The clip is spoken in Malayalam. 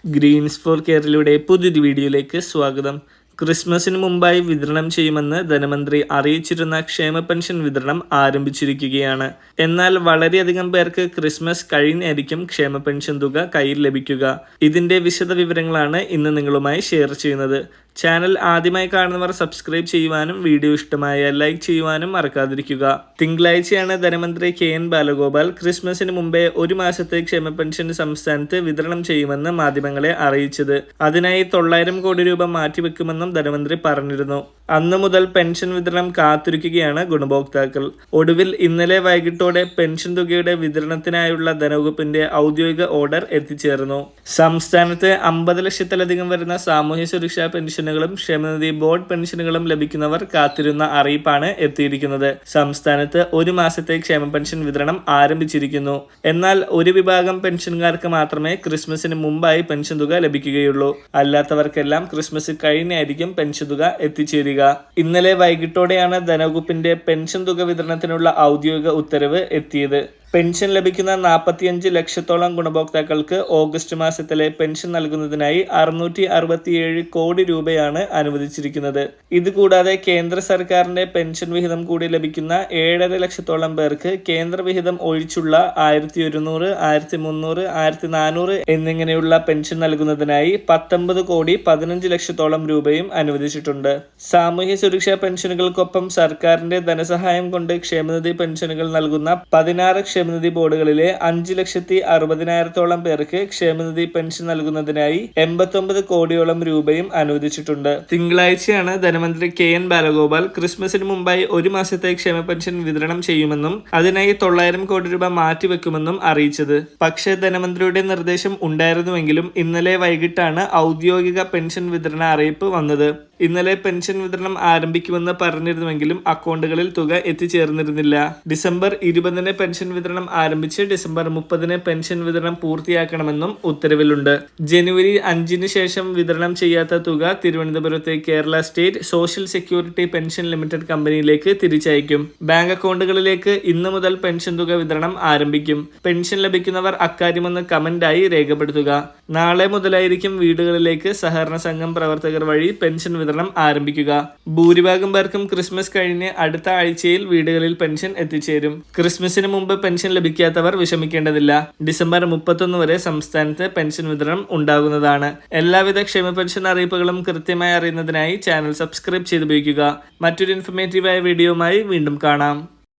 ഗ്രീൻസ് ഫോർ കേരളയുടെ പുതിയൊരു വീഡിയോയിലേക്ക് സ്വാഗതം. ക്രിസ്മസിന് മുമ്പായി വിതരണം ചെയ്യുമെന്ന് ധനമന്ത്രി അറിയിച്ചിരുന്ന ക്ഷേമ പെൻഷൻ വിതരണം ആരംഭിച്ചിരിക്കുകയാണ്. എന്നാൽ വളരെയധികം പേർക്ക് ക്രിസ്മസ് കഴിഞ്ഞായിരിക്കും ക്ഷേമ പെൻഷൻ തുക കയ്യിൽ ലഭിക്കുക. ഇതിന്റെ വിശദ വിവരങ്ങളാണ് ഇന്ന് നിങ്ങളുമായി ഷെയർ ചെയ്യുന്നത്. ചാനൽ ആദ്യമായി കാണുന്നവർ സബ്സ്ക്രൈബ് ചെയ്യുവാനും വീഡിയോ ഇഷ്ടമായ ലൈക്ക് ചെയ്യുവാനും മറക്കാതിരിക്കുക. തിങ്കളാഴ്ചയാണ് ധനമന്ത്രി KN ബാലഗോപാൽ ക്രിസ്മസിന് മുമ്പേ ഒരു മാസത്തെ ക്ഷേമ പെൻഷൻ സംസ്ഥാനത്ത് വിതരണം ചെയ്യുമെന്ന് മാധ്യമങ്ങളെ അറിയിച്ചത്. അതിനായി 900 കോടി രൂപ മാറ്റിവെക്കുമെന്നും ധനമന്ത്രി പറഞ്ഞിരുന്നു. അന്നു മുതൽ പെൻഷൻ വിതരണം കാത്തിരിക്കുകയാണ് ഗുണഭോക്താക്കൾ. ഒടുവിൽ ഇന്നലെ വൈകിട്ടോടെ പെൻഷൻ തുകയുടെ വിതരണത്തിനായുള്ള ധനവകുപ്പിന്റെ ഔദ്യോഗിക ഓർഡർ എത്തിച്ചേർന്നു. സംസ്ഥാനത്ത് 50 ലക്ഷത്തിലധികം വരുന്ന സാമൂഹ്യ സുരക്ഷാ പെൻഷനുകളും ക്ഷേമനിധി ബോർഡ് പെൻഷനുകളും ലഭിക്കുന്നവർ കാത്തിരുന്ന അറിയിപ്പാണ് എത്തിയിരിക്കുന്നത്. സംസ്ഥാനത്ത് ഒരു മാസത്തെ ക്ഷേമ പെൻഷൻ വിതരണം ആരംഭിച്ചിരിക്കുന്നു. എന്നാൽ ഒരു വിഭാഗം പെൻഷൻകാർക്ക് മാത്രമേ ക്രിസ്മസിന് മുമ്പായി പെൻഷൻ തുക ലഭിക്കുകയുള്ളൂ. അല്ലാത്തവർക്കെല്ലാം ക്രിസ്മസ് കഴിഞ്ഞായിരിക്കും പെൻഷൻ തുക എത്തിച്ചേരുക. ഇന്നലെ വൈകിട്ടോടെയാണ് ധനവകുപ്പിന്റെ പെൻഷൻ തുക വിതരണത്തിനുള്ള ഔദ്യോഗിക ഉത്തരവ് എത്തിയത്. പെൻഷൻ ലഭിക്കുന്ന 45 ലക്ഷത്തോളം ഗുണഭോക്താക്കൾക്ക് ഓഗസ്റ്റ് മാസത്തിലെ പെൻഷൻ നൽകുന്നതിനായി 667 കോടി രൂപയാണ് അനുവദിച്ചിരിക്കുന്നത്. ഇതുകൂടാതെ കേന്ദ്ര സർക്കാരിന്റെ പെൻഷൻ വിഹിതം കൂടി ലഭിക്കുന്ന 7.5 ലക്ഷത്തോളം പേർക്ക് കേന്ദ്ര വിഹിതം ഒഴിച്ചുള്ള 1100, 1300, 1400 എന്നിങ്ങനെയുള്ള പെൻഷൻ നൽകുന്നതിനായി 19 കോടി 15 ലക്ഷത്തോളം രൂപയും അനുവദിച്ചിട്ടുണ്ട്. സാമൂഹ്യ സുരക്ഷാ പെൻഷനുകൾക്കൊപ്പം സർക്കാരിന്റെ ധനസഹായം കൊണ്ട് ക്ഷേമനിധി പെൻഷനുകൾ നൽകുന്ന 16 ക്ഷേമനിധി ബോർഡുകളിലെ 5,60,000-ഓളം പേർക്ക് ക്ഷേമനിധി പെൻഷൻ നൽകുന്നതിനായി 89 കോടിയോളം രൂപയും അനുവദിച്ചിട്ടുണ്ട്. തിങ്കളാഴ്ചയാണ് ധനമന്ത്രി KN ബാലഗോപാൽ ക്രിസ്മസിന് മുമ്പായി ഒരു മാസത്തെ ക്ഷേമ പെൻഷൻ വിതരണം ചെയ്യുമെന്നും അതിനായി 900 കോടി രൂപ മാറ്റിവെക്കുമെന്നും അറിയിച്ചത്. പക്ഷേ ധനമന്ത്രിയുടെ നിർദ്ദേശം ഉണ്ടായിരുന്നുവെങ്കിലും ഇന്നലെ വൈകിട്ടാണ് ഔദ്യോഗിക പെൻഷൻ വിതരണ അറിയിപ്പ് വന്നത്. ഇന്നലെ പെൻഷൻ വിതരണം ആരംഭിക്കുമെന്ന് പറഞ്ഞിരുന്നുവെങ്കിലും അക്കൗണ്ടുകളിൽ തുക എത്തിച്ചേർന്നിരുന്നില്ല. ഡിസംബർ 20 പെൻഷൻ വിതരണം ആരംഭിച്ച് ഡിസംബർ 30 പെൻഷൻ വിതരണം പൂർത്തിയാക്കണമെന്നും ഉത്തരവിലുണ്ട്. ജനുവരി 5 ശേഷം വിതരണം ചെയ്യാത്ത തുക തിരുവനന്തപുരത്തെ Kerala state social security pension limited കമ്പനിയിലേക്ക് തിരിച്ചയക്കും. ബാങ്ക് അക്കൗണ്ടുകളിലേക്ക് ഇന്ന് മുതൽ പെൻഷൻ തുക വിതരണം ആരംഭിക്കും. പെൻഷൻ ലഭിക്കുന്നവർ അക്കാര്യമൊന്ന് കമന്റായി രേഖപ്പെടുത്തുക. നാളെ മുതലായിരിക്കും വീടുകളിലേക്ക് സഹകരണ സംഘം പ്രവർത്തകർ വഴി പെൻഷൻ വിതരണം ആരംഭിക്കുക. ഭൂരിഭാഗം പേർക്കും ക്രിസ്മസ് കഴിഞ്ഞ് അടുത്ത ആഴ്ചയിൽ വീടുകളിൽ പെൻഷൻ എത്തിച്ചേരും. ക്രിസ്മസിന് മുമ്പ് പെൻഷൻ ലഭിക്കാത്തവർ വിഷമിക്കേണ്ടതില്ല. ഡിസംബർ 31 വരെ സംസ്ഥാനത്ത് പെൻഷൻ വിതരണം ഉണ്ടാകുന്നതാണ്. എല്ലാവിധ ക്ഷേമ പെൻഷൻ അറിയിപ്പുകളും കൃത്യമായി അറിയുന്നതിനായി ചാനൽ സബ്സ്ക്രൈബ് ചെയ്തുപയോഗിക്കുക. മറ്റൊരു ഇൻഫർമേറ്റീവായ വീഡിയോയുമായി വീണ്ടും കാണാം.